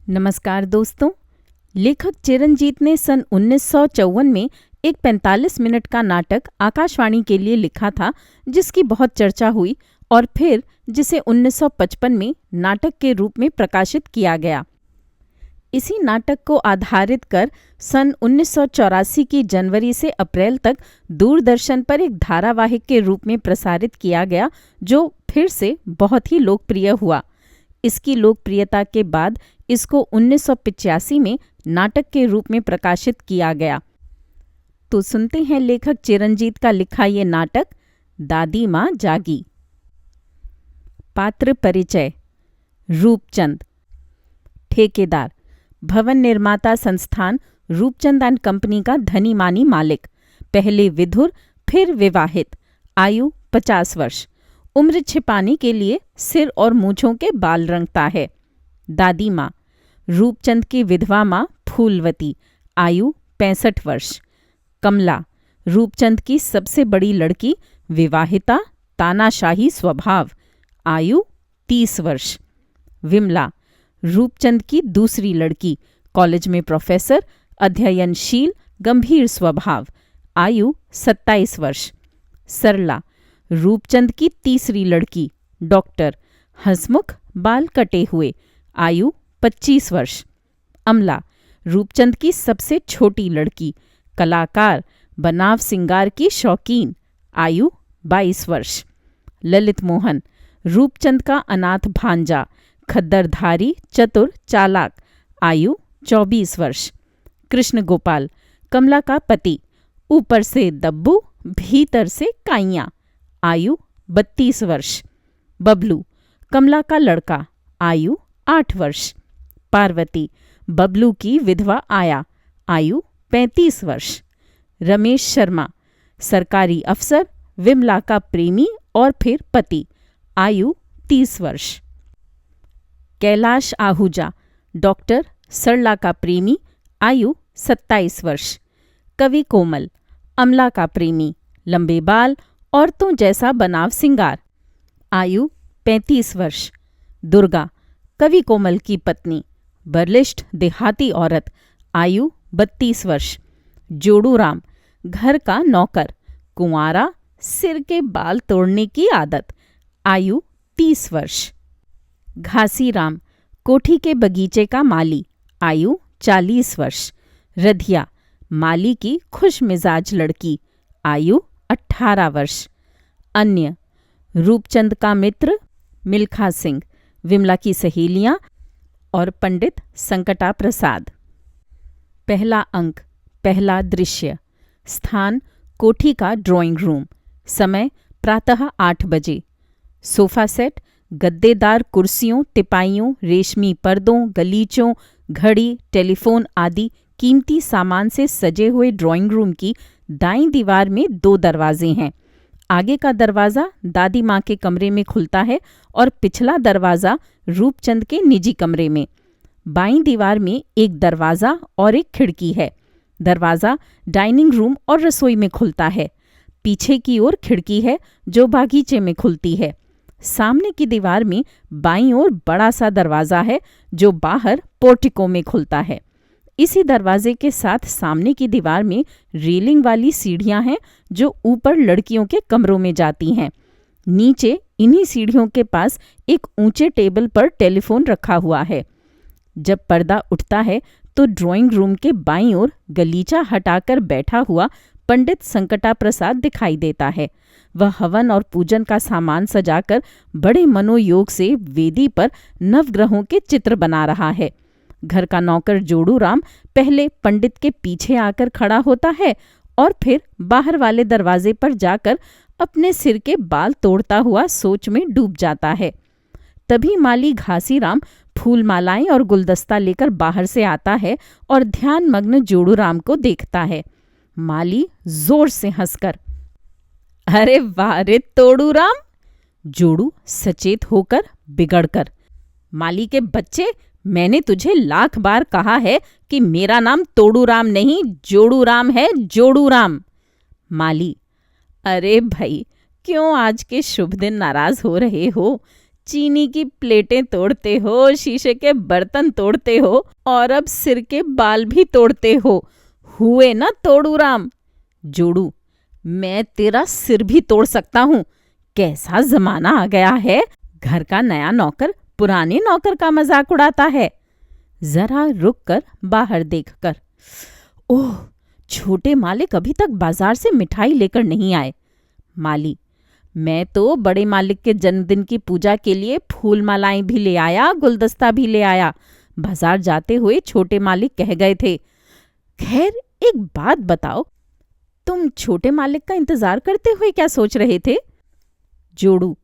नमस्कार दोस्तों। लेखक चिरंजीत ने सन 1954 में एक 45 मिनट का नाटक आकाशवाणी के लिए लिखा था, जिसकी बहुत चर्चा हुई और फिर जिसे 1955 में नाटक के रूप में प्रकाशित किया गया। इसी नाटक को आधारित कर सन 1984 की जनवरी से अप्रैल तक दूरदर्शन पर एक धारावाहिक के रूप में प्रसारित किया गया, जो फिर से बहुत ही लोकप्रिय हुआ। इसकी लोकप्रियता के बाद इसको 1985 में नाटक के रूप में प्रकाशित किया गया। तो सुनते हैं लेखक चिरंजीत का लिखा ये नाटक, दादी माँ जागी। पात्र परिचय। रूपचंद, ठेकेदार, भवन निर्माता संस्थान रूपचंद एंड कंपनी का धनी मानी मालिक, पहले विधुर फिर विवाहित, आयु 50 वर्ष, उम्र छिपाने के लिए सिर और मूंछों के बाल रंगता है। दादी माँ, रूपचंद की विधवा माँ फूलवती, आयु 65 वर्ष। कमला, रूपचंद की सबसे बड़ी लड़की, विवाहिता, तानाशाही स्वभाव, आयु 30 वर्ष। विमला, रूपचंद की दूसरी लड़की, कॉलेज में प्रोफेसर, अध्ययनशील, गंभीर स्वभाव, आयु 27 वर्ष। सरला, रूपचंद की तीसरी लड़की, डॉक्टर, हंसमुख, बाल कटे हुए, आयु 25 वर्ष। अमला, रूपचंद की सबसे छोटी लड़की, कलाकार, बनाव सिंगार की शौकीन, आयु 22 वर्ष। ललित मोहन, रूपचंद का अनाथ भांजा, खद्दरधारी, चतुर, चालाक, आयु 24 वर्ष। कृष्ण गोपाल, कमला का पति, ऊपर से दब्बू, भीतर से काइयां, आयु 32 वर्ष। बबलू, कमला का लड़का, आयु 8 वर्ष। पार्वती, बबलू की विधवा आया, आयु 35 वर्ष। रमेश शर्मा, सरकारी अफसर, विमला का प्रेमी और फिर पति, आयु 30 वर्ष। कैलाश आहूजा, डॉक्टर, सरला का प्रेमी, आयु 27 वर्ष। कवि कोमल, अमला का प्रेमी, लंबे बाल, औरतों जैसा बनाव सिंगार, आयु 35 वर्ष। दुर्गा, कवि कोमल की पत्नी, बर्लिष्ठ देहाती औरत, आयु 32 वर्ष। जोड़ूराम, घर का नौकर, कुंवारा, सिर के बाल तोड़ने की आदत, आयु 30 वर्ष। घासीराम, कोठी के बगीचे का माली, आयु 40 वर्ष। रधिया, माली की खुश मिजाज लड़की, आयु 18 वर्ष। अन्य, रूपचंद का मित्र मिल्खा सिंह, विमला की सहेलियां और पंडित संकटा प्रसाद। पहला अंक, पहला दृश्य। स्थान, कोठी का ड्राइंग रूम। समय, प्रातः 8 बजे। सोफा सेट, गद्देदार कुर्सियों, तिपाइयों, रेशमी पर्दों, गलीचों, घड़ी, टेलीफोन आदि कीमती सामान से सजे हुए ड्राइंग रूम की दाईं दीवार में 2 दरवाजे हैं। आगे का दरवाज़ा दादी माँ के कमरे में खुलता है और पिछला दरवाज़ा रूपचंद के निजी कमरे में। बाईं दीवार में एक दरवाज़ा और एक खिड़की है। दरवाज़ा डाइनिंग रूम और रसोई में खुलता है। पीछे की ओर खिड़की है जो बागीचे में खुलती है। सामने की दीवार में बाईं ओर बड़ा सा दरवाज़ा है जो बाहर पोर्टिको में खुलता है। इसी दरवाजे के साथ सामने की दीवार में रेलिंग वाली सीढ़ियां हैं जो ऊपर लड़कियों के कमरों में जाती हैं। नीचे इन्हीं सीढ़ियों के पास एक ऊंचे टेबल पर टेलीफोन रखा हुआ है। जब पर्दा उठता है तो ड्राइंग रूम के बाईं ओर गलीचा हटाकर बैठा हुआ पंडित संकटा प्रसाद दिखाई देता है। वह हवन और पूजन का सामान सजाकर बड़े मनोयोग से वेदी पर नवग्रहों के चित्र बना रहा है। घर का नौकर जोड़ूराम पहले पंडित के पीछे आकर खड़ा होता है और फिर बाहर वाले दरवाजे पर जाकर अपने सिर के बाल तोड़ता हुआ सोच में डूब जाता है। तभी माली घासीराम फूल मालाएं और गुलदस्ता लेकर बाहर से आता है और ध्यान मग्न जोड़ूराम को देखता है। माली जोर से हंसकर, अरे वाह रे तोड़ूराम। जोड़ू सचेत होकर बिगड़कर, माली के बच्चे, मैंने तुझे लाख बार कहा है कि मेरा नाम तोड़ूराम नहीं जोड़ूराम है, जोड़ूराम। माली, अरे भाई, क्यों आज के शुभ दिन नाराज हो रहे हो? चीनी की प्लेटें तोड़ते हो, शीशे के बर्तन तोड़ते हो और अब सिर के बाल भी तोड़ते हो। हुए ना तोड़ू राम। जोड़ू, मैं तेरा सिर भी तोड़ सकता हूँ। कैसा जमाना आ गया है, घर का नया नौकर पुराने नौकर का मजाक उड़ाता है। जरा रुक कर बाहर देखकर, ओह, छोटे मालिक अभी तक बाजार से मिठाई लेकर नहीं आए। माली, मैं तो बड़े मालिक के जन्मदिन की पूजा के लिए फूल मालाएं भी ले आया, गुलदस्ता भी ले आया। बाजार जाते हुए छोटे मालिक कह गए थे। खैर, एक बात बताओ, तुम छोटे मालिक का इंतजार करते हुए क्या सोच रहे थे? जोड़ू,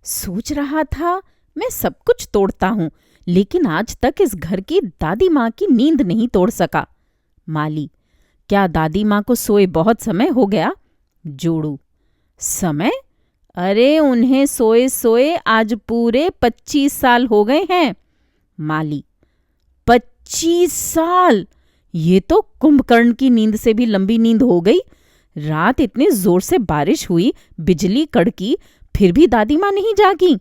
सोच रहा था मैं सब कुछ तोड़ता हूं, लेकिन आज तक इस घर की दादी माँ की नींद नहीं तोड़ सका। माली, क्या दादी माँ को सोए बहुत समय हो गया? जोड़ू, समय? अरे उन्हें सोए सोए आज पूरे 25 साल हो गए हैं। माली, 25 साल? ये तो कुंभकर्ण की नींद से भी लंबी नींद हो गई। रात इतने जोर से बारिश हुई, बिजली कड़की, फिर भी दादी माँ नहीं जागी।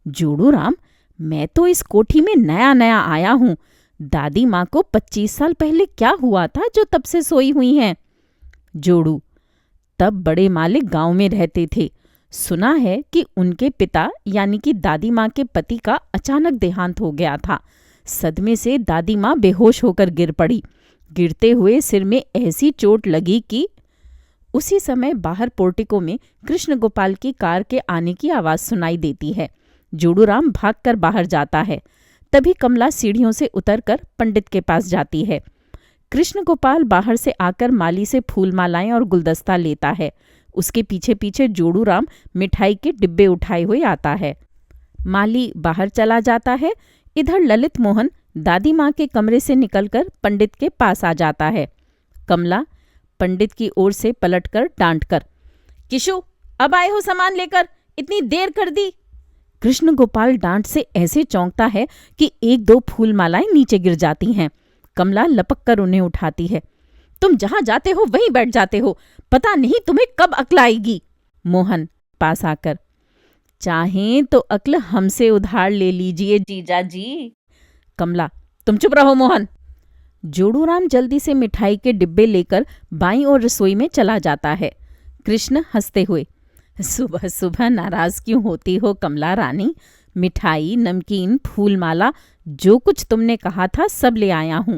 जोड़ू राम, मैं तो इस कोठी में नया नया आया हूं। दादी माँ को 25 साल पहले क्या हुआ था जो तब से सोई हुई हैं? जोड़ू, तब बड़े मालिक गांव में रहते थे। सुना है कि उनके पिता यानी कि दादी माँ के पति का अचानक देहांत हो गया था। सदमे से दादी माँ बेहोश होकर गिर पड़ी। गिरते हुए सिर में ऐसी चोट लगी कि उसी समय बाहर पोर्टिको में कृष्ण गोपाल की कार के आने की आवाज सुनाई देती है। जोड़ूराम भागकर बाहर जाता है। तभी कमला सीढ़ियों से उतरकर पंडित के पास जाती है। कृष्ण गोपाल बाहर से आकर माली से फूल मालाएं और गुलदस्ता लेता है। उसके पीछे पीछे जोड़ूराम मिठाई के डिब्बे उठाए हुए आता है। माली बाहर चला जाता है। इधर ललित मोहन दादी माँ के कमरे से निकलकर पंडित के पास आ जाता है। कमला पंडित की ओर से पलटकर डांटकर, किशु, अब आए हो सामान लेकर, इतनी देर कर दी। कृष्ण गोपाल डांट से ऐसे चौंकता है कि एक दो फूल मालाएं नीचे गिर जाती हैं। कमला लपक कर उन्हें उठाती है। तुम जहां जाते हो वहीं बैठ जाते हो, पता नहीं तुम्हें कब अक्ल आएगी। मोहन पास आकर, चाहें तो अक्ल हमसे उधार ले लीजिए जीजा जी। कमला, तुम चुप रहो मोहन। जोड़ूराम जल्दी से मिठाई के डिब्बे लेकर बाईं ओर रसोई में चला जाता है। कृष्ण हंसते हुए, सुबह सुबह नाराज क्यों होती हो कमला रानी? मिठाई, नमकीन, फूलमाला, जो कुछ तुमने कहा था सब ले आया हूं।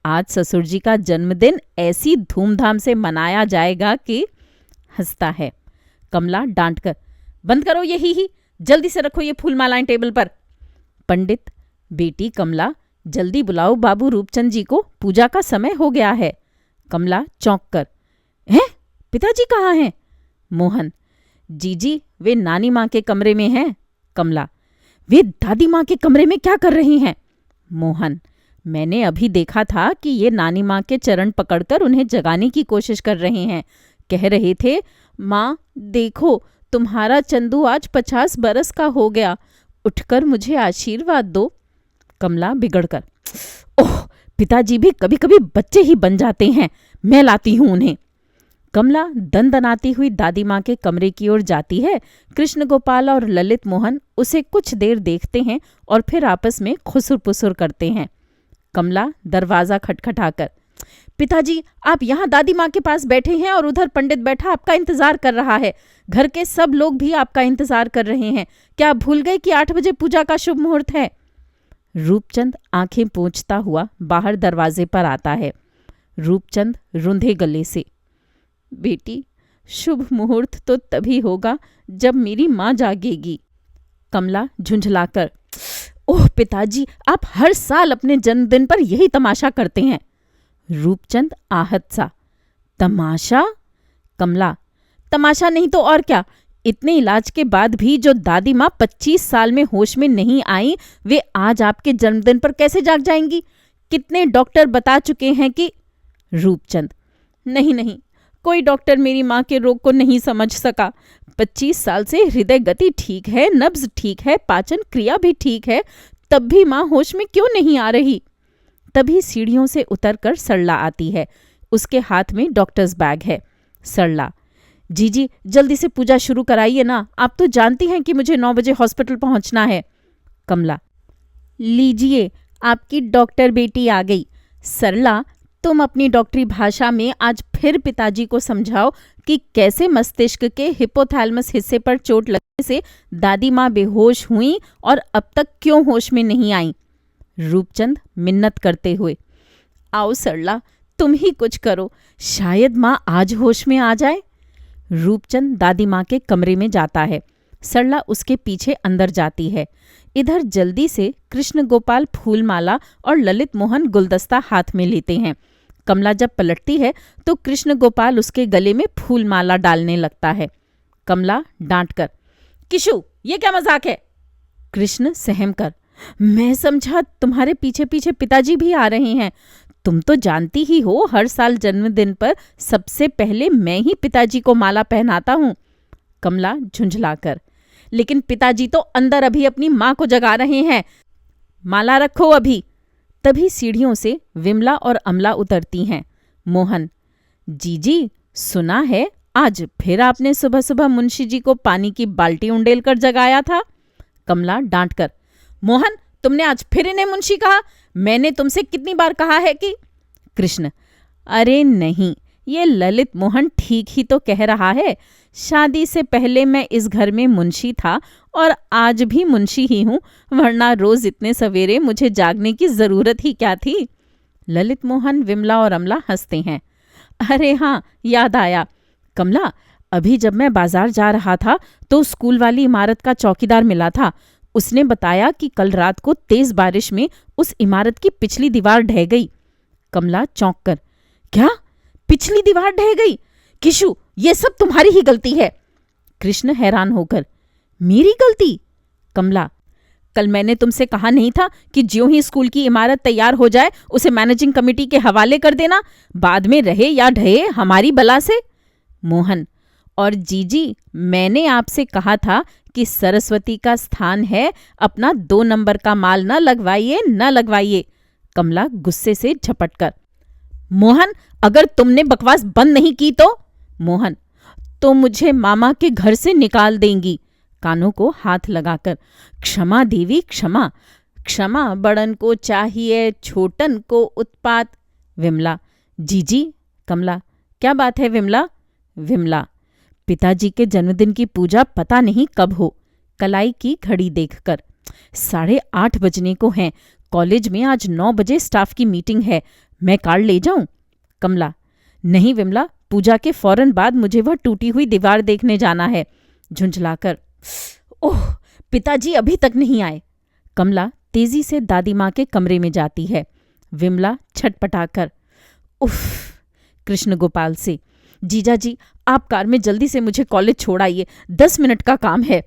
आज ससुर जी का जन्मदिन ऐसी धूमधाम से मनाया जाएगा कि। हंसता है। कमला डांटकर, बंद करो ये ही, जल्दी से रखो ये फूलमालाएं टेबल पर। पंडित, बेटी कमला, जल्दी बुलाओ बाबू रूपचंद जी को, पूजा का समय हो गया है। कमला चौंक कर, हैं? पिताजी कहाँ हैं? मोहन, जीजी वे नानी माँ के कमरे में हैं। कमला, वे दादी माँ के कमरे में क्या कर रही हैं? मोहन, मैंने अभी देखा था कि ये नानी माँ के चरण पकड़कर उन्हें जगाने की कोशिश कर रहे हैं। कह रहे थे, माँ देखो, तुम्हारा चंदू आज 50 बरस का हो गया, उठकर मुझे आशीर्वाद दो। कमला बिगड़कर, ओह, पिताजी भी कभी कभी बच्चे ही बन जाते हैं, मैं लाती हूं उन्हें। कमला दनदनाती हुई दादी माँ के कमरे की ओर जाती है। कृष्ण गोपाल और ललित मोहन उसे कुछ देर देखते हैं और फिर आपस में खुसुर पुसुर करते हैं। कमला दरवाजा खटखटाकर, पिताजी आप यहाँ दादी माँ के पास बैठे हैं और उधर पंडित बैठा आपका इंतजार कर रहा है। घर के सब लोग भी आपका इंतजार कर रहे हैं। क्या आप भूल गए कि 8 बजे पूजा का शुभ मुहूर्त है? रूपचंद आंखें पोंछता हुआ बाहर दरवाजे पर आता है। रूपचंद रुंधे गले से, बेटी, शुभ मुहूर्त तो तभी होगा जब मेरी माँ जागेगी। कमला झुंझलाकर, ओह पिताजी, आप हर साल अपने जन्मदिन पर यही तमाशा करते हैं। रूपचंद आहत सा, तमाशा? कमला, तमाशा नहीं तो और क्या। इतने इलाज के बाद भी जो दादी माँ 25 साल में होश में नहीं आई, वे आज आपके जन्मदिन पर कैसे जाग जाएंगी? कितने डॉक्टर बता चुके हैं कि। रूपचंद, नहीं नहीं, कोई डॉक्टर मेरी माँ के रोग को नहीं समझ सका। 25 साल से हृदय गति ठीक है, नब्ज ठीक है, पाचन क्रिया भी ठीक है, तब भी माँ होश में क्यों नहीं आ रही? तभी सीढ़ियों से उतरकर सरला आती है। उसके हाथ में डॉक्टर्स बैग है। सरला, जीजी जल्दी से पूजा शुरू कराइए ना, आप तो जानती हैं कि मुझे 9 बजे हॉस्पिटल पहुंचना है। कमला, लीजिए आपकी डॉक्टर बेटी आ गई। सरला, तुम अपनी डॉक्टरी भाषा में आज फिर पिताजी को समझाओ कि कैसे मस्तिष्क के हिपोथैलेमस हिस्से पर चोट लगने से दादी माँ बेहोश हुई और अब तक क्यों होश में नहीं आई। रूपचंद मिन्नत करते हुए, आओ सरला, तुम ही कुछ करो, शायद माँ आज होश में आ जाए। रूपचंद दादी माँ के कमरे में जाता है। सरला उसके पीछे अंदर जाती है। इधर जल्दी से कृष्ण गोपाल फूलमाला और ललित मोहन गुलदस्ता हाथ में लेते हैं। कमला जब पलटती है तो कृष्ण गोपाल उसके गले में फूलमाला डालने लगता है। कमला डांटकर, किशु ये क्या मजाक है। कृष्ण सहम कर, मैं समझा तुम्हारे पीछे पीछे पिताजी भी आ रहे हैं। तुम तो जानती ही हो हर साल जन्मदिन पर सबसे पहले मैं ही पिताजी को माला पहनाता हूं। कमला झुंझलाकर, लेकिन पिताजी तो अंदर अभी अपनी माँ को जगा रहे हैं, माला रखो अभी। तभी सीढ़ियों से विमला और अमला उतरती हैं। मोहन, जीजी सुना है आज फिर आपने सुबह सुबह मुंशी जी को पानी की बाल्टी उंडेल कर जगाया था। कमला डांटकर, मोहन तुमने आज फिर इन्हें मुंशी कहा, मैंने तुमसे कितनी बार कहा है कि। कृष्ण, अरे नहीं, ये ललित मोहन ठीक ही तो कह रहा है। शादी से पहले मैं इस घर में मुंशी था और आज भी मुंशी ही हूं, वरना रोज इतने सवेरे मुझे जागने की जरूरत ही क्या थी। ललित मोहन, विमला और अमला हंसते हैं। अरे हाँ, याद आया। कमला, अभी जब मैं बाजार जा रहा था तो स्कूल वाली इमारत का चौकीदार मिला था। उसने बताया कि कल रात को तेज बारिश में उस इमारत की पिछली दीवार ढह गई। कमला चौंक कर, क्या पिछली दीवार ढह गई? किशु ये सब तुम्हारी ही गलती है। कृष्ण हैरान होकर, मेरी गलती? कमला, कल मैंने तुमसे कहा नहीं था कि ज्यों ही स्कूल की इमारत तैयार हो जाए उसे मैनेजिंग कमेटी के हवाले कर देना, बाद में रहे या ढहे हमारी बला से। मोहन, और जीजी मैंने आपसे कहा था कि सरस्वती का स्थान है, अपना 2 नंबर का माल न लगवाइए न लगवाइए। कमला गुस्से से झपटकर, मोहन अगर तुमने बकवास बंद नहीं की तो। मोहन, तो मुझे मामा के घर से निकाल देंगी। कानों को हाथ लगाकर, क्षमा देवी क्षमा, क्षमा बड़न को चाहिए छोटन को उत्पात। विमला, जीजी। कमला, क्या बात है विमला? विमला, पिताजी के जन्मदिन की पूजा पता नहीं कब हो। कलाई की घड़ी देखकर, 8:30 बजने को हैं। कॉलेज में आज 9 बजे स्टाफ की मीटिंग है, मैं कार्ड ले जाऊं? कमला, नहीं विमला, पूजा के फौरन बाद मुझे वह टूटी हुई दीवार देखने जाना है। झुंझलाकर, ओह पिताजी अभी तक नहीं आए। कमला तेजी से दादी माँ के कमरे में जाती है। विमला छटपटाकर, उफ। कृष्ण गोपाल से, जीजा जी आप कार में जल्दी से मुझे कॉलेज छोड़ आइए, 10 मिनट का काम है।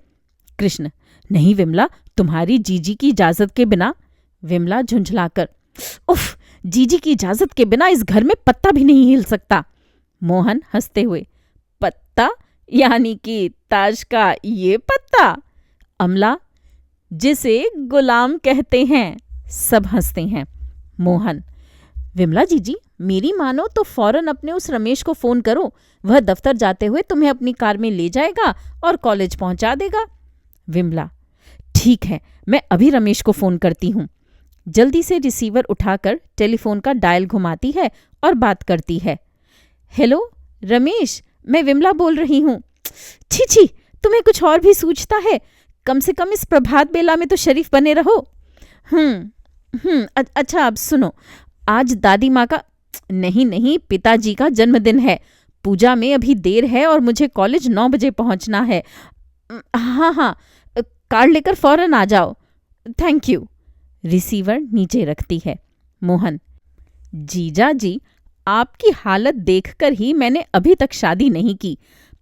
कृष्ण, नहीं विमला, तुम्हारी जीजी की इजाजत के बिना। विमला झुंझलाकर, उफ, जीजी की इजाजत के बिना इस घर में पत्ता भी नहीं हिल सकता। मोहन हंसते हुए, पत्ता यानी कि ताश का ये पत्ता? अमला, जिसे गुलाम कहते हैं। सब हंसते हैं। मोहन, विमला जीजी मेरी मानो तो फौरन अपने उस रमेश को फोन करो, वह दफ्तर जाते हुए तुम्हें अपनी कार में ले जाएगा और कॉलेज पहुंचा देगा। विमला, ठीक है, मैं अभी रमेश को फोन करती हूँ। जल्दी से रिसीवर उठाकर टेलीफोन का डायल घुमाती है और बात करती है। हेलो रमेश, मैं विमला बोल रही हूँ। छी छी, तुम्हें कुछ और भी सूझता है? कम से कम इस प्रभात बेला में तो शरीफ बने रहो। अच्छा अब सुनो, आज दादी माँ का नहीं पिताजी का जन्मदिन है। पूजा में अभी देर है और मुझे कॉलेज 9 बजे पहुंचना है। हाँ, कार्ड लेकर फौरन आ जाओ। Thank you. रिसीवर नीचे रखती है। मोहन, जीजा जी आपकी हालत देखकर ही मैंने अभी तक शादी नहीं की।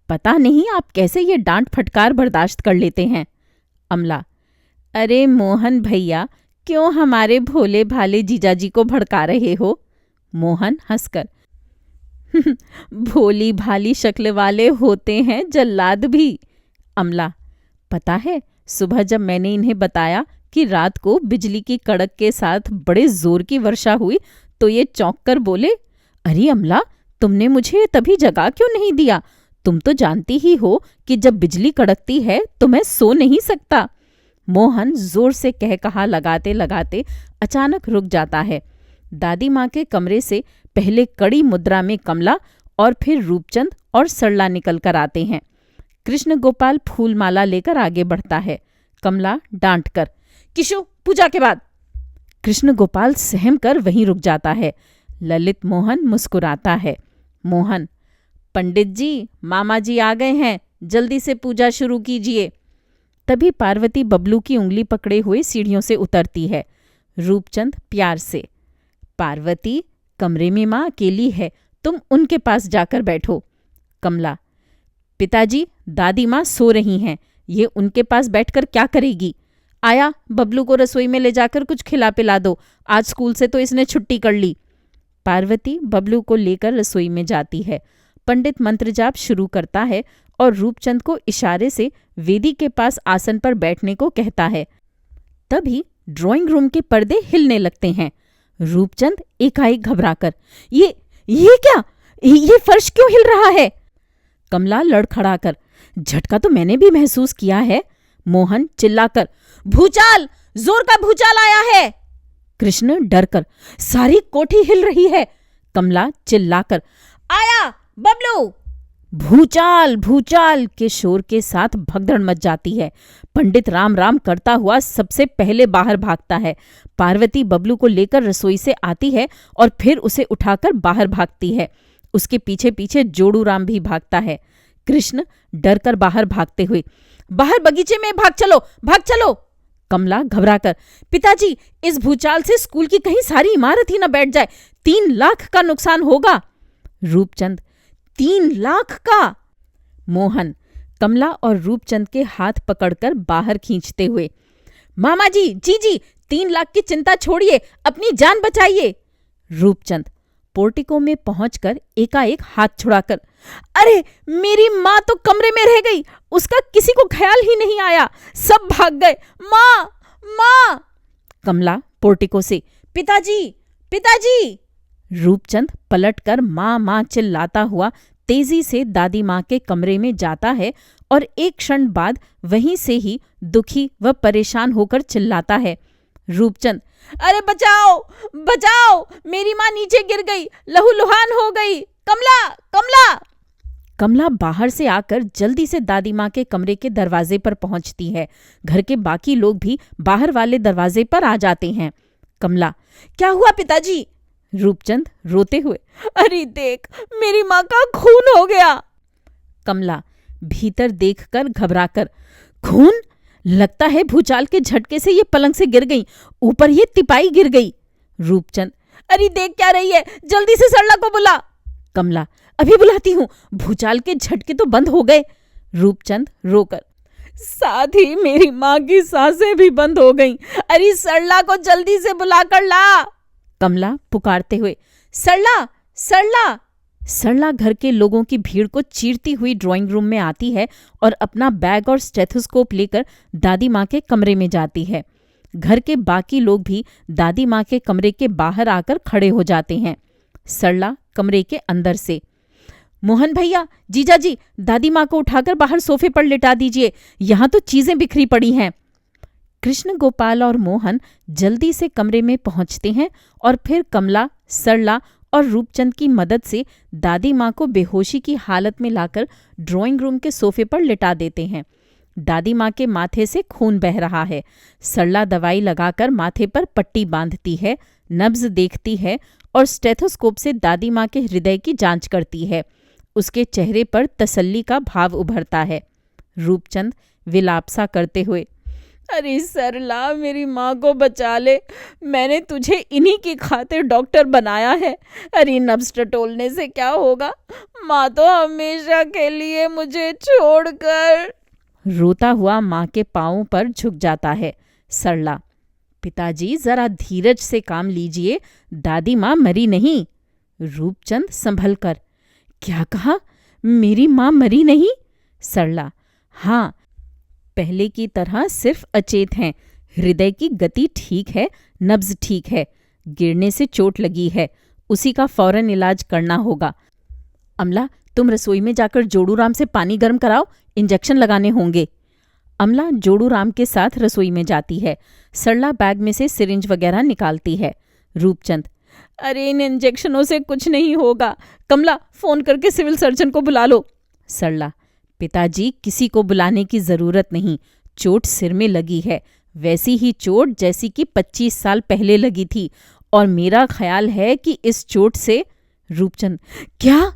पता नहीं आप कैसे ये डांट फटकार बर्दाश्त कर लेते हैं। अमला, अरे मोहन भैया, क्यों हमारे भोले भाले जीजाजी को भड़का रहे हो? मोहन हंसकर, भोली भाली शक्ल वाले होते हैं जल्लाद भी। अमला, पता है सुबह जब मैंने इन्हें बताया कि रात को बिजली की कड़क के साथ बड़े जोर की वर्षा हुई तो ये चौंक कर बोले, अरे अमला, तुमने मुझे तभी जगा क्यों नहीं दिया? तुम तो जानती ही हो कि जब बिजली कड़कती है तो मैं सो नहीं सकता। मोहन जोर से कह कहा लगाते लगाते अचानक रुक जाता है। दादी माँ के कमरे से पहले कड़ी मुद्रा में कमला और फिर रूपचंद और सरला निकल कर आते हैं। कृष्ण गोपाल फूलमाला लेकर आगे बढ़ता है। कमला डांट कर, किशु पूजा के बाद। कृष्ण गोपाल सहम कर वहीं रुक जाता है। ललित मोहन मुस्कुराता है। मोहन, पंडित जी, मामा जी आ गए हैं, जल्दी से पूजा शुरू कीजिए। तभी पार्वती बबलू की उंगली पकड़े हुए सीढ़ियों से उतरती है। रूपचंद प्यार से, पार्वती, कमरे में माँ अकेली है, तुम उनके पास जाकर बैठो। कमला, पिताजी, दादी माँ सो रही हैं, ये उनके पास बैठकर क्या करेगी? आया, बबलू को रसोई में ले जाकर कुछ खिला पिला दो, आज स्कूल से तो इसने छुट्टी कर ली। पार्वती बबलू को लेकर रसोई में जाती है। पंडित मंत्र जाप शुरू करता है और रूपचंद को इशारे से वेदी के पास आसन पर बैठने को कहता है। तभी ड्राइंग रूम के पर्दे हिलने लगते हैं। रूपचंद एकाएक घबराकर, ये क्या? ये फर्श क्यों हिल रहा है? कमला लड़खड़ाकर, झटका तो मैंने भी महसूस किया है। मोहन चिल्लाकर, भूचाल, जोर का भूचाल आया है। कृष्ण डरकर, सारी कोठी हिल रही है। कमला चिल्लाकर, आया बबलू। भूचाल भूचाल के शोर के साथ भगदड़ मच जाती है। पंडित राम राम करता हुआ सबसे पहले बाहर भागता है। पार्वती बबलू को लेकर रसोई से आती है और फिर उसे उठाकर बाहर भागती है। उसके पीछे पीछे जोड़ू राम भी भागता है। कृष्ण डर कर बाहर भागते हुए, बाहर बगीचे में भाग चलो, भाग चलो। कमला घबराकर, पिताजी, इस भूचाल से स्कूल की कहीं सारी इमारत ही न बैठ जाए, 3 लाख का नुकसान होगा। रूपचंद, 3 लाख का? मोहन कमला और रूपचंद के हाथ पकड़कर बाहर खींचते हुए, मामा जी, जीजी, 3 लाख की चिंता छोड़िए, अपनी जान बचाइए। रूपचंद पोर्टिको में पहुंचकर एकाएक हाथ छुड़ाकर, अरे मेरी माँ तो कमरे में रह गई, उसका किसी को ख्याल ही नहीं आया, सब भाग गए, माँ माँ। कमला पोर्टिको से, पिताजी पिताजी। रूपचंद पलटकर माँ माँ चिल्लाता हुआ तेजी से दादी माँ के कमरे में जाता है और एक क्षण बाद वहीं से ही दुखी व परेशान होकर चिल्लाता है, रूपचंद, अरे बचाओ बचाओ, मेरी माँ नीचे गिर गई, लहूलुहान हो गई, कमला कमला। कमला बाहर से आकर जल्दी से दादी माँ के कमरे के दरवाजे पर पहुंचती है। घर के बाकी लोग भी बाहर वाले दरवाजे पर आ जाते हैं। कमला, क्या हुआ पिताजी? रूपचंद रोते हुए, अरे देख, मेरी माँ का खून हो गया। कमला भीतर देखकर घबराकर, खून? लगता है भूचाल के झटके से ये पलंग से गिर गई, ऊपर ये तिपाई गिर गई। रूपचंद, अरे देख क्या रही है, जल्दी से सरला को बुला। कमला, अभी बुलाती हूँ, भूचाल के झटके तो बंद हो गए। रूपचंद रोकर, साथ ही मेरी माँ की सांसें भी बंद हो गईं, अरे सरला को जल्दी से बुलाकर ला। कमला पुकारते हुए, सरला सरला। सरला घर के लोगों की भीड़ को चीरती हुई ड्राइंग रूम में आती है और अपना बैग और स्टेथोस्कोप लेकर दादी माँ के कमरे में जाती है। घर के बाकी लोग भी दादी माँ के कमरे के बाहर आकर खड़े हो जाते हैं। सरला कमरे के अंदर से, मोहन भैया, जीजा जी, दादी माँ को उठाकर बाहर सोफे पर लिटा दीजिए, यहाँ तो चीजें बिखरी पड़ी हैं। कृष्ण गोपाल और मोहन जल्दी से कमरे में पहुंचते हैं और फिर कमला, सरला और रूपचंद की मदद से दादी माँ को बेहोशी की हालत में लाकर ड्राइंग रूम के सोफे पर लिटा देते हैं। दादी माँ के माथे से खून बह रहा है। सरला दवाई लगाकर माथे पर पट्टी बांधती है, नब्ज देखती है और स्टेथोस्कोप से दादी माँ के हृदय की जांच करती है। उसके चेहरे पर तसल्ली का भाव उभरता है। रूपचंद विलापसा करते हुए, अरे सरला, मेरी माँ को बचा ले, मैंने तुझे इन्हीं की खातिर डॉक्टर बनाया है, अरे नब्ज टटोलने से क्या होगा, माँ तो हमेशा के लिए मुझे छोड़कर। रोता हुआ माँ के पांवों पर झुक जाता है। सरला, पिताजी जरा धीरज से काम लीजिए, दादी माँ मरी नहीं। रूपचंद संभल कर, क्या कहा, मेरी माँ मरी नहीं? सरला, हाँ, पहले की तरह सिर्फ अचेत हैं, हृदय की गति ठीक है, नब्ज ठीक है, गिरने से चोट लगी है, उसी का फौरन इलाज करना होगा। अमला, तुम रसोई में जाकर जोड़ूराम से पानी गर्म कराओ, इंजेक्शन लगाने होंगे। अमला जोड़ूराम के साथ रसोई में जाती है। सरला बैग में से सिरिंज वगैरह निकालती है। रूपचंद, अरे इन इंजेक्शनों से कुछ नहीं होगा, कमला फोन करके सिविल सर्जन को बुला लो। सरला, पिताजी किसी को बुलाने की जरूरत नहीं, चोट सिर में लगी है, वैसी ही चोट जैसी कि 25 साल पहले लगी थी, और मेरा ख्याल है कि इस चोट से। रूपचंद, क्या?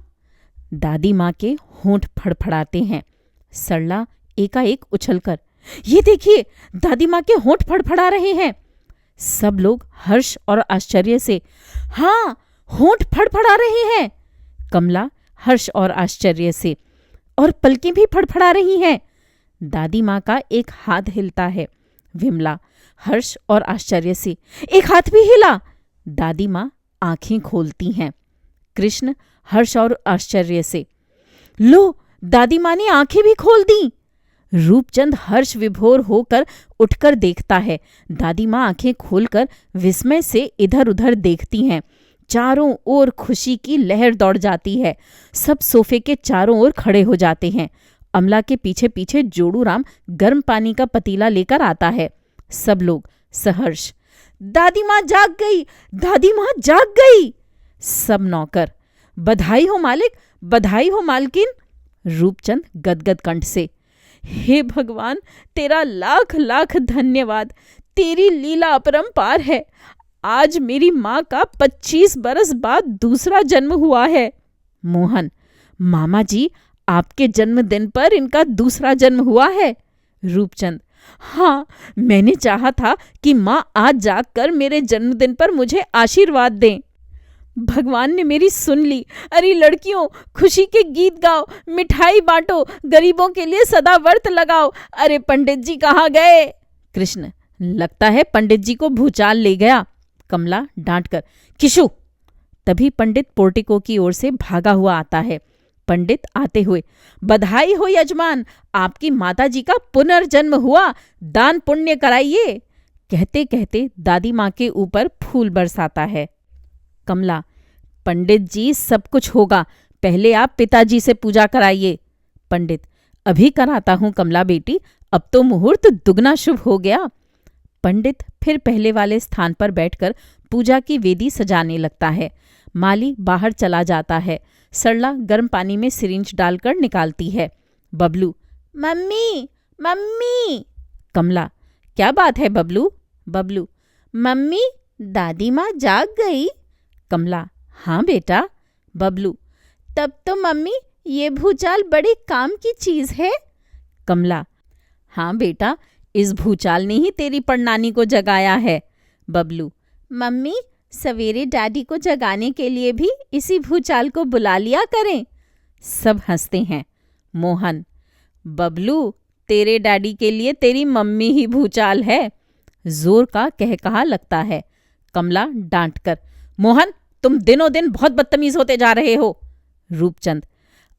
दादी माँ के होंठ फड़फड़ाते हैं। सरला एकाएक उछलकर, ये देखिए, दादी माँ के होंठ फड़फड़ा रहे हैं। सब लोग हर्ष और आश्चर्य से, हाँ, होंठ फड़फड़ा रहे हैं। कमला हर्ष और आश्चर्य से, और पलकें भी फड़फड़ा रही हैं। दादी माँ का एक हाथ हिलता है। विमला हर्ष और आश्चर्य से, एक हाथ भी हिला। दादी माँ आंखें खोलती हैं। कृष्ण हर्ष और आश्चर्य से, लो, दादी माँ ने आंखें भी खोल दी। रूपचंद हर्ष विभोर होकर उठकर देखता है। दादी माँ आंखें खोलकर विस्मय से इधर उधर देखती हैं। चारों ओर खुशी की लहर दौड़ जाती है। सब सोफे के चारों ओर खड़े हो जाते हैं। अमला के पीछे पीछे जोड़ूराम गर्म पानी का पतीला लेकर आता है। सब लोग सहर्ष, दादी माँ जाग गई, दादी माँ जाग गई। सब नौकर, बधाई हो मालिक, बधाई हो मालकिन। रूपचंद गदगद कंठ से, हे भगवान, तेरा लाख लाख धन्यवाद, तेरी लीला अपरंपार है। आज मेरी माँ का 25 बरस बाद दूसरा जन्म हुआ है। मोहन, मामा जी, आपके जन्मदिन पर इनका दूसरा जन्म हुआ है। रूपचंद, हाँ, मैंने चाहा था कि माँ आज जागकर मेरे जन्मदिन पर मुझे आशीर्वाद दें। भगवान ने मेरी सुन ली। अरे लड़कियों, खुशी के गीत गाओ, मिठाई बांटो, गरीबों के लिए सदा व्रत लगाओ। अरे पंडित जी कहाँ गए? कृष्ण, लगता है पंडित जी को भूचाल ले गया। कमला डांटकर, किशु। तभी पंडित पोर्टिको की ओर से भागा हुआ आता है। पंडित आते हुए, बधाई हो यजमान, आपकी माताजी का पुनर्जन्म हुआ, दान पुण्य कराइए। कहते कहते दादी माँ के ऊपर फूल बरसाता है। कमला, पंडित जी सब कुछ होगा, पहले आप पिताजी से पूजा कराइए। पंडित, अभी कराता हूं कमला बेटी, अब तो मुहूर्त दुगना शुभ हो गया। पंडित फिर पहले वाले स्थान पर बैठकर पूजा की वेदी सजाने लगता है। माली बाहर चला जाता है। सरला गर्म पानी में सिरिंज डालकर निकालती है। Bablu, mummy mummy. कमला, क्या बात है बबलू? बबलू, मम्मी, दादी माँ जाग गई। कमला, हाँ बेटा। बबलू, तब तो मम्मी ये भूचाल बड़ी काम की चीज है। कमला, हाँ बेटा, इस भूचाल ने ही तेरी परनानी को जगाया है। बबलू, मम्मी, सवेरे डैडी को जगाने के लिए भी इसी भूचाल को बुला लिया करें। सब हंसते हैं। मोहन, बबलू, तेरे डैडी के लिए तेरी मम्मी ही भूचाल है। जोर का कहकहा लगता है। कमला डांटकर, मोहन, तुम दिनों दिन बहुत बदतमीज होते जा रहे हो। रूपचंद,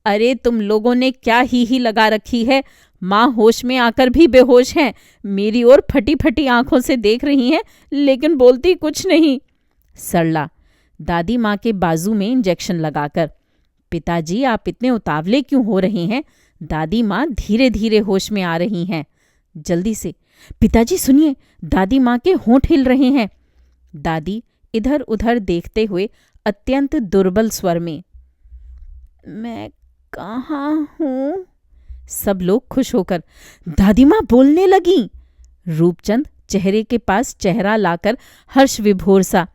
अरे तुम लोगों ने क्या ही लगा रखी है, माँ होश में आकर भी बेहोश हैं, मेरी ओर फटी फटी आंखों से देख रही हैं, लेकिन बोलती कुछ नहीं। सरला दादी माँ के बाजू में इंजेक्शन लगाकर, पिताजी आप इतने उतावले क्यों हो रहे हैं? दादी माँ धीरे धीरे होश में आ रही हैं। जल्दी से, पिताजी सुनिए, दादी माँ के होंठ हिल रहे हैं। दादी इधर उधर देखते हुए अत्यंत दुर्बल स्वर में, मैं कहाँ हूँ? सब लोग खुश होकर, दादी माँ बोलने लगी। रूपचंद चेहरे के पास चेहरा लाकर हर्ष विभोर सा,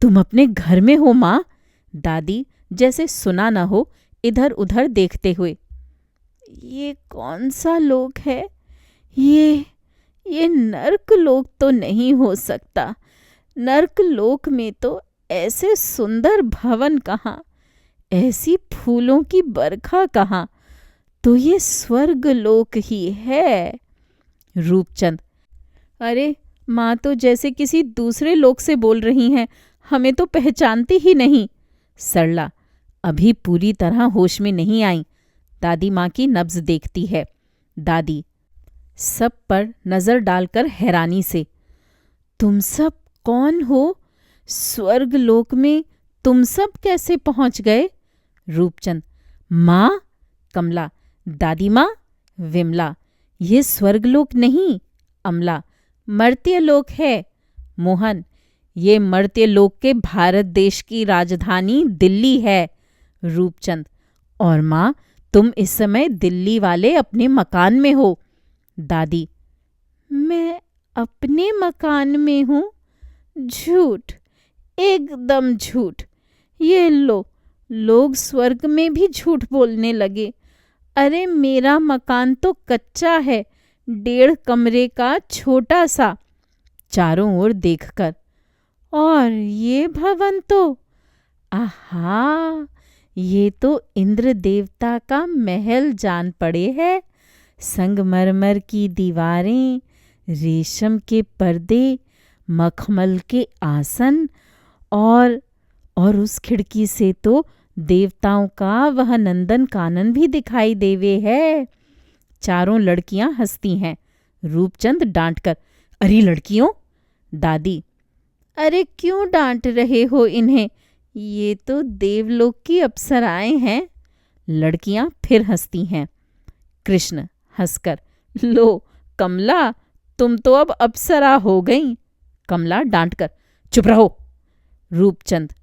तुम अपने घर में हो माँ? दादी जैसे सुना न हो, इधर उधर देखते हुए, ये कौन सा लोक है? ये नर्क लोक तो नहीं हो सकता। नर्क लोक में तो ऐसे सुंदर भवन कहाँ, ऐसी फूलों की बरखा कहाँ, तो ये स्वर्ग लोक ही है। रूपचंद, अरे माँ तो जैसे किसी दूसरे लोक से बोल रही हैं, हमें तो पहचानती ही नहीं। सरला अभी पूरी तरह होश में नहीं आई, दादी माँ की नब्ज देखती है। दादी सब पर नजर डालकर हैरानी से, तुम सब कौन हो? स्वर्ग लोक में तुम सब कैसे पहुंच गए? रूपचंद, माँ? कमला: दादी माँ? विमला: ये स्वर्गलोक नहीं। अमला: मर्त्यलोक है। मोहन: ये मर्त्यलोक के भारत देश की राजधानी दिल्ली है। रूपचंद: और माँ, तुम इस समय दिल्ली वाले अपने मकान में हो। दादी: मैं अपने मकान में हूँ? झूठ, एकदम झूठ। ये लो, लोग स्वर्ग में भी झूठ बोलने लगे। अरे मेरा मकान तो कच्चा है, 1.5 कमरे का छोटा सा। चारों ओर देखकर: और ये भवन तो, आहा, ये तो इंद्र देवता का महल जान पड़े है। संगमरमर की दीवारें, रेशम के पर्दे, मखमल के आसन, और उस खिड़की से तो देवताओं का वह नंदन कानन भी दिखाई देवे है। चारों लड़कियां हंसती हैं। रूपचंद डांटकर: अरे लड़कियों! दादी: अरे क्यों डांट रहे हो इन्हें? ये तो देवलोक की अप्सराएं हैं। लड़कियां फिर हंसती हैं। कृष्ण हंसकर: लो कमला, तुम तो अब अप्सरा हो गई। कमला डांटकर: चुप रहो। रूपचंद: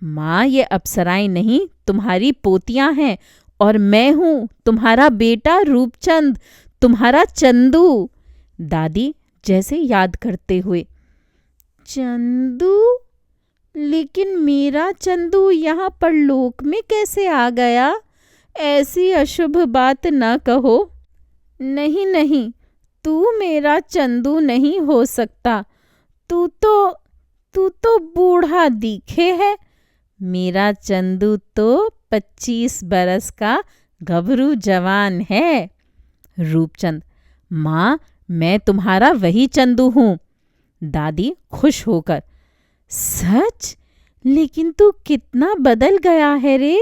माँ, ये अप्सराएं नहीं, तुम्हारी पोतियां हैं, और मैं हूं तुम्हारा बेटा रूपचंद, तुम्हारा चंदू। दादी जैसे याद करते हुए: चंदू? लेकिन मेरा चंदू यहाँ पर लोक में कैसे आ गया? ऐसी अशुभ बात न कहो। नहीं नहीं, तू मेरा चंदू नहीं हो सकता। तू तो बूढ़ा दिखे है। मेरा चंदू तो 25 बरस का गभरू जवान है। रूपचंद: माँ, मैं तुम्हारा वही चंदू हूँ। दादी खुश होकर: सच? लेकिन तू कितना बदल गया है रे।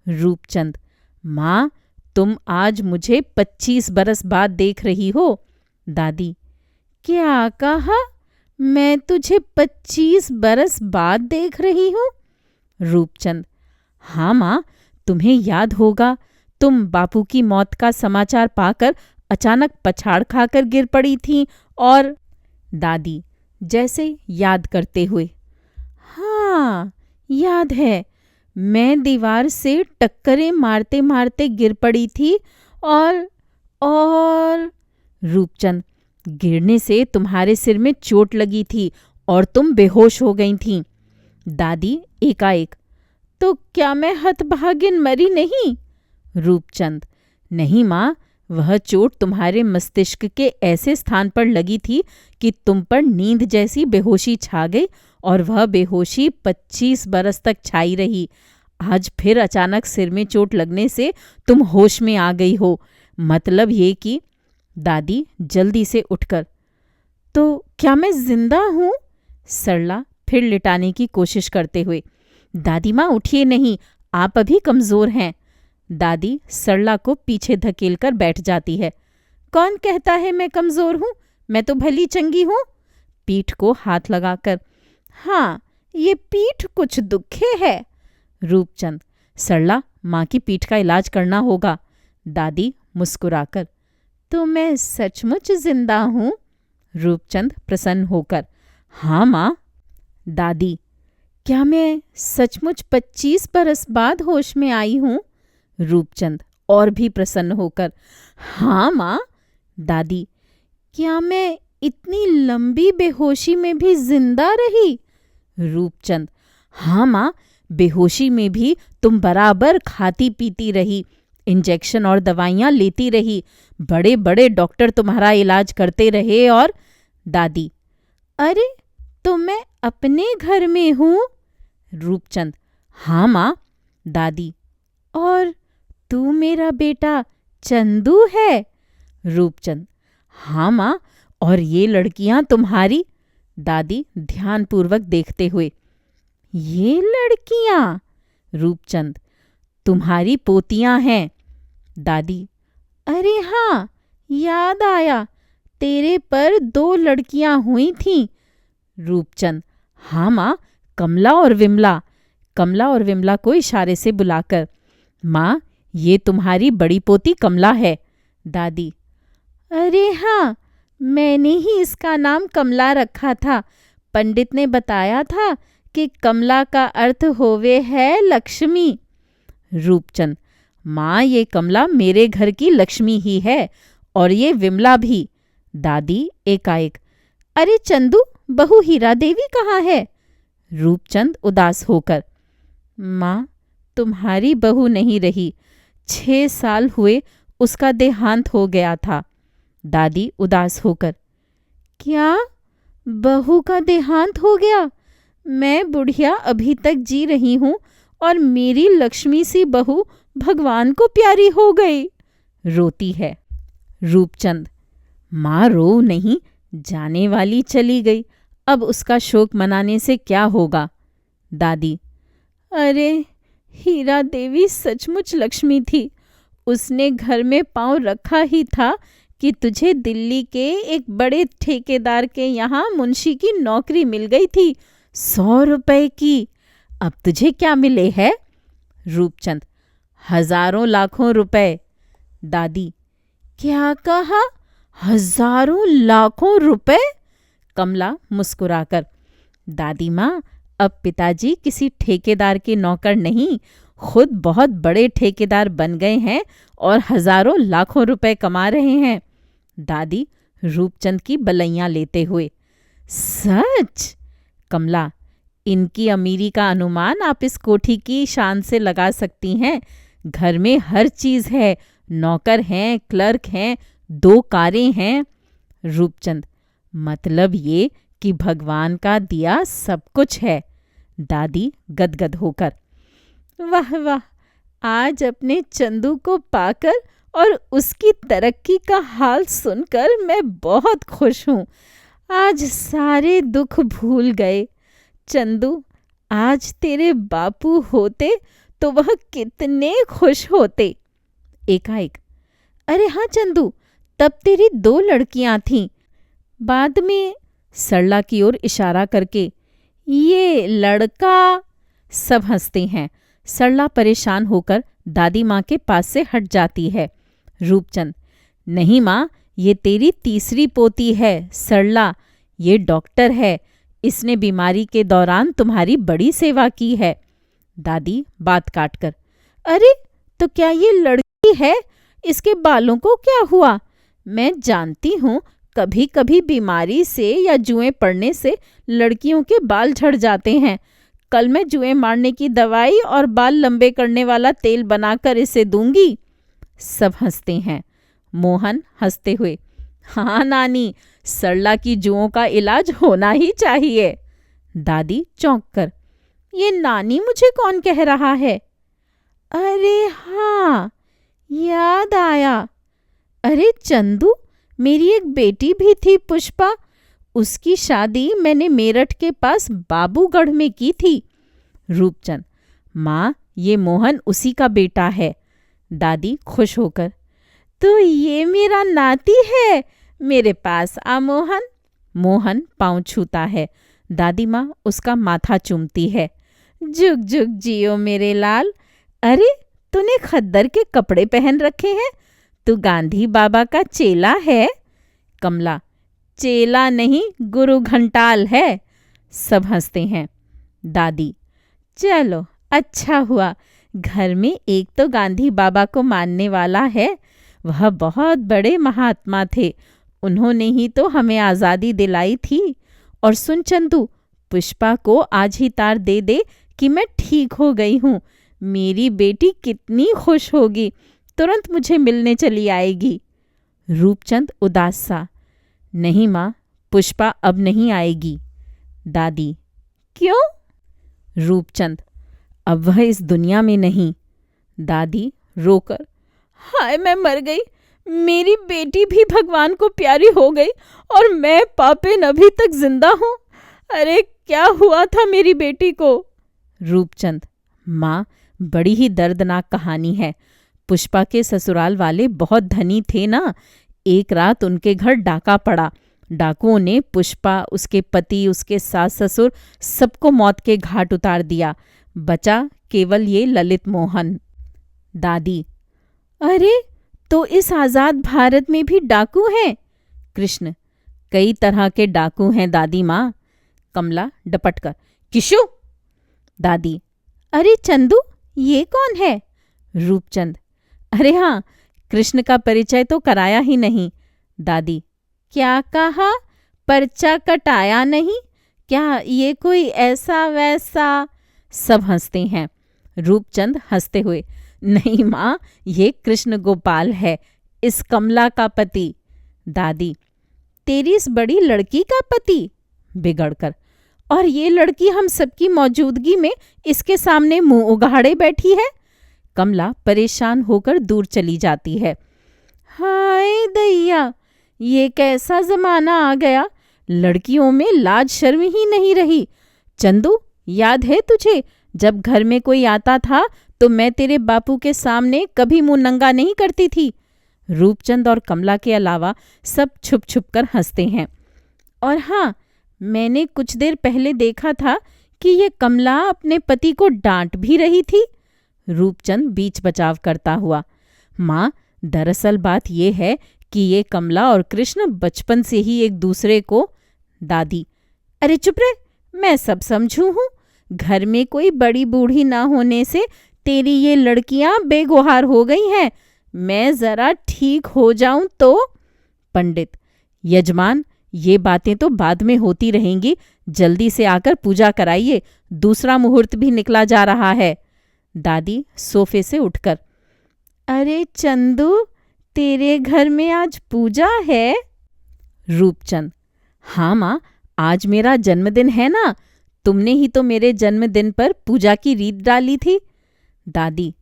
रूपचंद: माँ, तुम आज मुझे 25 बरस बाद देख रही हो। दादी: क्या कहा? मैं तुझे 25 बरस बाद देख रही हूँ? रूपचंद: हाँ माँ, तुम्हें याद होगा, तुम बापू की मौत का समाचार पाकर अचानक पछाड़ खाकर गिर पड़ी थीं। और दादी जैसे याद करते हुए: हाँ, याद है, मैं दीवार से टक्करें मारते मारते गिर पड़ी थी। और रूपचंद: गिरने से तुम्हारे सिर में चोट लगी थी और तुम बेहोश हो गई थीं। दादी एकाएक: तो क्या मैं हतभागिन मरी नहीं? रूपचंद: नहीं माँ, वह चोट तुम्हारे मस्तिष्क के ऐसे स्थान पर लगी थी कि तुम पर नींद जैसी बेहोशी छा गई, और वह बेहोशी 25 बरस तक छाई रही। आज फिर अचानक सिर में चोट लगने से तुम होश में आ गई हो। मतलब ये कि... दादी जल्दी से उठकर: तो क्या मैं जिंदा हूँ? सरला फिर लिटाने की कोशिश करते हुए: दादी माँ उठिए नहीं, आप अभी कमजोर हैं। दादी सरला को पीछे धकेलकर बैठ जाती है। कौन कहता है मैं कमजोर हूँ? मैं तो भली चंगी हूँ। पीठ को हाथ लगाकर: हाँ, ये पीठ कुछ दुखे है। रूपचंद: सरला, माँ की पीठ का इलाज करना होगा। दादी मुस्कुराकर: तो मैं सचमुच जिंदा हूँ? रूपचंद प्रसन्न होकर: हाँ माँ। दादी: क्या मैं सचमुच 25 बरस बाद होश में आई हूँ? रूपचंद और भी प्रसन्न होकर: हाँ माँ। दादी: क्या मैं इतनी लंबी बेहोशी में भी जिंदा रही? रूपचंद: हाँ माँ, बेहोशी में भी तुम बराबर खाती पीती रही, इंजेक्शन और दवाइयाँ लेती रही, बड़े बड़े डॉक्टर तुम्हारा इलाज करते रहे। और... दादी: अरे, तो मैं अपने घर में हूँ? रूपचंद: हाँ माँ। दादी: और तू मेरा बेटा चंदू है? रूपचंद: हाँ माँ, और ये लड़कियां तुम्हारी? दादी ध्यानपूर्वक देखते हुए: ये लड़कियां? रूपचंद: तुम्हारी पोतियां हैं। दादी: अरे हाँ, याद आया, तेरे पर 2 लड़कियां हुई थीं। रूपचंद: हाँ माँ, कमला और विमला। कमला और विमला को इशारे से बुलाकर: माँ, ये तुम्हारी बड़ी पोती कमला है। दादी, अरे हाँ, मैंने ही इसका नाम कमला रखा था। पंडित ने बताया था कि कमला का अर्थ होवे है लक्ष्मी। रूपचंद, माँ, ये कमला मेरे घर की लक्ष्मी ही है और ये विमला भी। दादी एकाएक, अरे चंदू, बहू हीरा देवी कहाँ है? रूपचंद उदास होकर, माँ, तुम्हारी बहू नहीं रही। 6 साल हुए उसका देहांत हो गया था। दादी उदास होकर, क्या बहू का देहांत हो गया? मैं बुढ़िया अभी तक जी रही हूँ और मेरी लक्ष्मी सी बहू भगवान को प्यारी हो गई। रोती है। रूपचंद, माँ रो नहीं, जाने वाली चली गई, अब उसका शोक मनाने से क्या होगा। दादी, अरे हीरा देवी सचमुच लक्ष्मी थी। उसने घर में पांव रखा ही था कि तुझे दिल्ली के एक बड़े ठेकेदार के यहाँ मुंशी की नौकरी मिल गई थी, 100 रुपए की। अब तुझे क्या मिले है? रूपचंद, हजारों लाखों रुपए। दादी, क्या कहा? हजारों लाखों रुपए? कमला मुस्कुराकर, दादी माँ, अब पिताजी किसी ठेकेदार के नौकर नहीं, खुद बहुत बड़े ठेकेदार बन गए हैं और हजारों लाखों रुपए कमा रहे हैं। दादी रूपचंद की बलैयां लेते हुए, सच? कमला, इनकी अमीरी का अनुमान आप इस कोठी की शान से लगा सकती हैं। घर में हर चीज है, नौकर हैं, क्लर्क हैं, 2 कारें हैं। रूपचंद, मतलब ये कि भगवान का दिया सब कुछ है। दादी गदगद होकर, वाह वाह, आज अपने चंदू को पाकर और उसकी तरक्की का हाल सुनकर मैं बहुत खुश हूँ। आज सारे दुख भूल गए। चंदू, आज तेरे बापू होते तो वह कितने खुश होते। एकाएक, अरे हाँ चंदू, तब तेरी 2 लड़कियां थीं। बाद में, सरला की ओर इशारा करके, ये लड़का। सब हंसते हैं। सरला परेशान होकर दादी माँ के पास से हट जाती है। रूपचंद, नहीं माँ, ये तेरी तीसरी पोती है सरला। ये डॉक्टर है, इसने बीमारी के दौरान तुम्हारी बड़ी सेवा की है। दादी बात काटकर, अरे तो क्या ये लड़की है? इसके बालों को क्या हुआ? मैं जानती हूँ कभी कभी बीमारी से या जुएं पड़ने से लड़कियों के बाल झड़ जाते हैं। कल मैं जुएं मारने की दवाई और बाल लंबे करने वाला तेल बनाकर इसे दूंगी। सब हंसते हैं। मोहन हंसते हुए, हाँ नानी, सरला की जुओं का इलाज होना ही चाहिए। दादी चौंक कर, ये नानी मुझे कौन कह रहा है? अरे हाँ, याद आया। अरे चंदू, मेरी एक बेटी भी थी पुष्पा। उसकी शादी मैंने मेरठ के पास बाबूगढ़ में की थी। रूपचंद, माँ, ये मोहन उसी का बेटा है। दादी खुश होकर, तो ये मेरा नाती है, मेरे पास आ मोहन। मोहन पाँव छूता है। दादी माँ उसका माथा चूमती है। जुग जुग जियो मेरे लाल। अरे तूने खद्दर के कपड़े पहन रखे हैं, तू गांधी बाबा का चेला है। कमला, चेला नहीं, गुरु घंटाल है। सब हंसते हैं। दादी, चलो अच्छा हुआ, घर में एक तो गांधी बाबा को मानने वाला है। वह बहुत बड़े महात्मा थे, उन्होंने ही तो हमें आज़ादी दिलाई थी। और सुन चंदू, पुष्पा को आज ही तार दे दे कि मैं ठीक हो गई हूँ। मेरी बेटी कितनी खुश होगी, तुरंत मुझे मिलने चली आएगी। रूपचंद उदास सा, नहीं माँ, पुष्पा अब नहीं आएगी। दादी, क्यों? रूपचंद, अब वह इस दुनिया में नहीं। दादी रोकर, हाय मैं मर गई, मेरी बेटी भी भगवान को प्यारी हो गई और मैं पापेन अभी तक जिंदा हूँ। अरे क्या हुआ था मेरी बेटी को? रूपचंद, माँ, बड़ी ही दर्दनाक कहानी है। पुष्पा के ससुराल वाले बहुत धनी थे ना। एक रात उनके घर डाका पड़ा। डाकुओं ने पुष्पा, उसके पति, उसके सास ससुर सबको मौत के घाट उतार दिया। बचा केवल ये ललित मोहन। दादी, अरे, तो इस आजाद भारत में भी डाकू हैं? कृष्ण, कई तरह के डाकू हैं दादी माँ। कमला डपट कर, किशु। दादी, अरे चंदू, ये कौन है? रूपचंद, अरे हाँ, कृष्ण का परिचय तो कराया ही नहीं। दादी, क्या कहा? पर्चा कटाया नहीं? क्या ये कोई ऐसा वैसा? सब हंसते हैं। रूपचंद हंसते हुए, नहीं माँ, ये कृष्ण गोपाल है, इस कमला का पति। दादी, तेरी इस बड़ी लड़की का पति? बिगड़कर, और ये लड़की हम सबकी मौजूदगी में इसके सामने मुंह उगाड़े बैठी है। कमला परेशान होकर दूर चली जाती है। हाय दैया, ये कैसा जमाना आ गया, लड़कियों में लाज शर्म ही नहीं रही। चंदू, याद है तुझे, जब घर में कोई आता था तो मैं तेरे बापू के सामने कभी मुंह नंगा नहीं करती थी। रूपचंद और कमला के अलावा सब छुप छुप कर हंसते हैं। और हाँ, मैंने कुछ देर पहले देखा था कि ये कमला अपने पति को डांट भी रही थी। रूपचंद बीच बचाव करता हुआ, माँ, दरअसल बात यह है कि ये कमला और कृष्ण बचपन से ही एक दूसरे को। दादी, अरे चुप रहे, मैं सब समझू हूँ। घर में कोई बड़ी बूढ़ी ना होने से तेरी ये लड़कियां बेगुहार हो गई हैं। मैं जरा ठीक हो जाऊं तो। पंडित, यजमान, ये बातें तो बाद में होती रहेंगी, जल्दी से आकर पूजा कराइए, दूसरा मुहूर्त भी निकला जा रहा है। दादी सोफे से उठकर, अरे चंदू, तेरे घर में आज पूजा है? रूपचंद, हाँ माँ, आज मेरा जन्मदिन है ना, तुमने ही तो मेरे जन्मदिन पर पूजा की रीत डाली थी। दादी,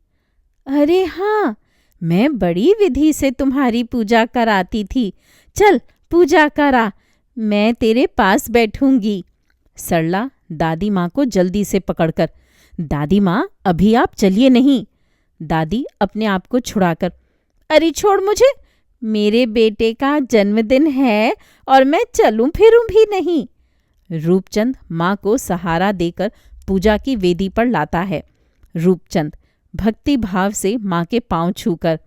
अरे हाँ, मैं बड़ी विधि से तुम्हारी पूजा कराती थी। चल पूजा करा, मैं तेरे पास बैठूंगी। सरला दादी माँ को जल्दी से पकड़कर, दादी माँ, अभी आप चलिए नहीं। दादी अपने आप को छुड़ाकर, अरे छोड़ मुझे, मेरे बेटे का जन्मदिन है और मैं चलूं फिरूं भी नहीं। रूपचंद माँ को सहारा देकर पूजा की वेदी पर लाता है। रूपचंद भक्ति भाव से माँ के पांव छूकर,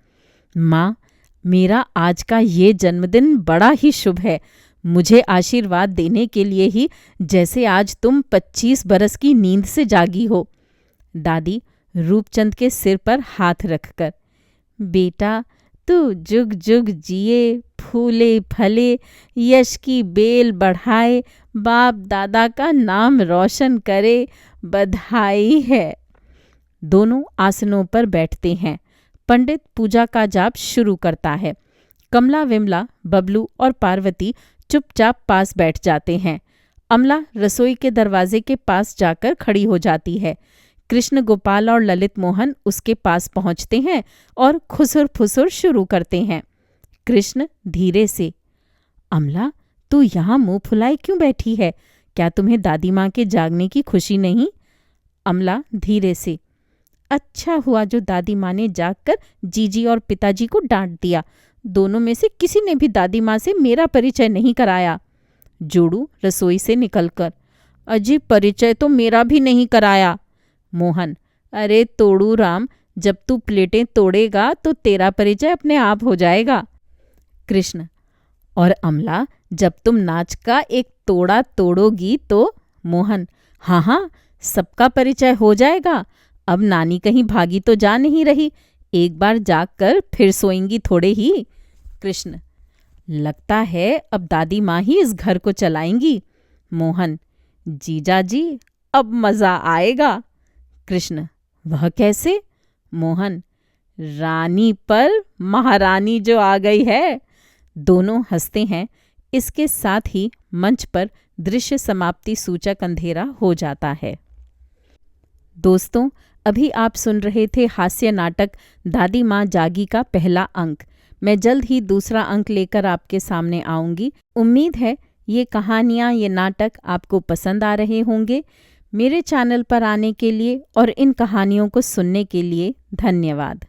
माँ, मेरा आज का ये जन्मदिन बड़ा ही शुभ है, मुझे आशीर्वाद देने के लिए ही, जैसे आज तुम 25 बरस की नींद से जागी हो। दादी रूपचंद के सिर पर हाथ रखकर, बेटा, तू जुग जुग जिए, फूले फले, यश की बेल बढ़ाए, बाप दादा का नाम रोशन करे, बधाई है। दोनों आसनों पर बैठते हैं। पंडित पूजा का जाप शुरू करता है। कमला, विमला, बबलू और पार्वती चुपचाप पास बैठ जाते हैं। अमला रसोई के दरवाजे के पास जाकर खड़ी हो जाती है। कृष्ण गोपाल और ललित मोहन उसके पास पहुंचते हैं और खुसुर फुसुर शुरू करते हैं। कृष्ण धीरे से, अमला, तू यहाँ मुंह फुलाए क्यों बैठी है? क्या तुम्हें दादी माँ के जागने की खुशी नहीं? अमला धीरे से, अच्छा हुआ जो दादी माँ ने जागकर जीजी और पिताजी को डांट दिया, दोनों में से किसी ने भी दादी माँ से मेरा परिचय नहीं कराया। जोड़ू रसोई से निकलकर, अजी, परिचय तो मेरा भी नहीं कराया। मोहन, अरे तोड़ू राम, जब तू प्लेटें तोड़ेगा तो तेरा परिचय अपने आप हो जाएगा। कृष्ण, और अमला, जब तुम नाच का एक तोड़ा तोड़ोगी तो। मोहन, हाँ हाँ, सबका परिचय हो जाएगा। अब नानी कहीं भागी तो जा नहीं रही, एक बार जागकर फिर सोएंगी थोड़े ही। कृष्ण, लगता है अब दादी माँ ही इस घर को चलाएंगी। मोहन, जीजा जी, अब मजा आएगा। कृष्ण, वह कैसे? मोहन, रानी पर महारानी जो आ गई है। दोनों हंसते हैं। इसके साथ ही मंच पर दृश्य समाप्ति सूचक अंधेरा हो जाता है। दोस्तों, अभी आप सुन रहे थे हास्य नाटक दादी माँ जागी का पहला अंक। मैं जल्द ही दूसरा अंक लेकर आपके सामने आऊंगी। उम्मीद है ये कहानियाँ, ये नाटक आपको पसंद आ रहे होंगे। मेरे चैनल पर आने के लिए और इन कहानियों को सुनने के लिए धन्यवाद।